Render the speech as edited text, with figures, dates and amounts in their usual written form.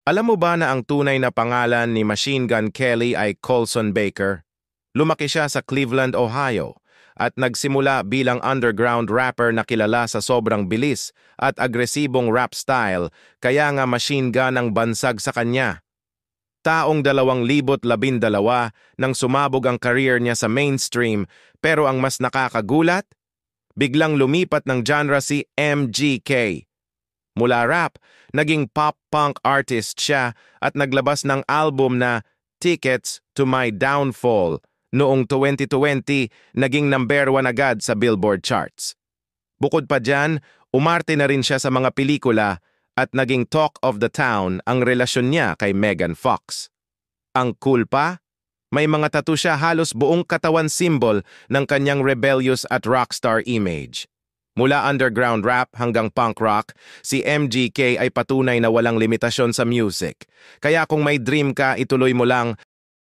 Alam mo ba na ang tunay na pangalan ni Machine Gun Kelly ay Colson Baker? Lumaki siya sa Cleveland, Ohio, at nagsimula bilang underground rapper na kilala sa sobrang bilis at agresibong rap style, kaya nga machine gun ang bansag sa kanya. Taong 2012 nang sumabog ang career niya sa mainstream, pero ang mas nakakagulat, biglang lumipat ng genre si MGK. Mula rap, naging pop-punk artist siya at naglabas ng album na Tickets to My Downfall. Noong 2020, naging #1 agad sa Billboard charts. Bukod pa dyan, umarte na rin siya sa mga pelikula at naging talk of the town ang relasyon niya kay Megan Fox. Ang cool pa, may mga tattoo siya halos buong katawan symbol ng kanyang rebellious at rockstar image. Mula underground rap hanggang punk rock, si MGK ay patunay na walang limitasyon sa music. Kaya kung may dream ka, ituloy mo lang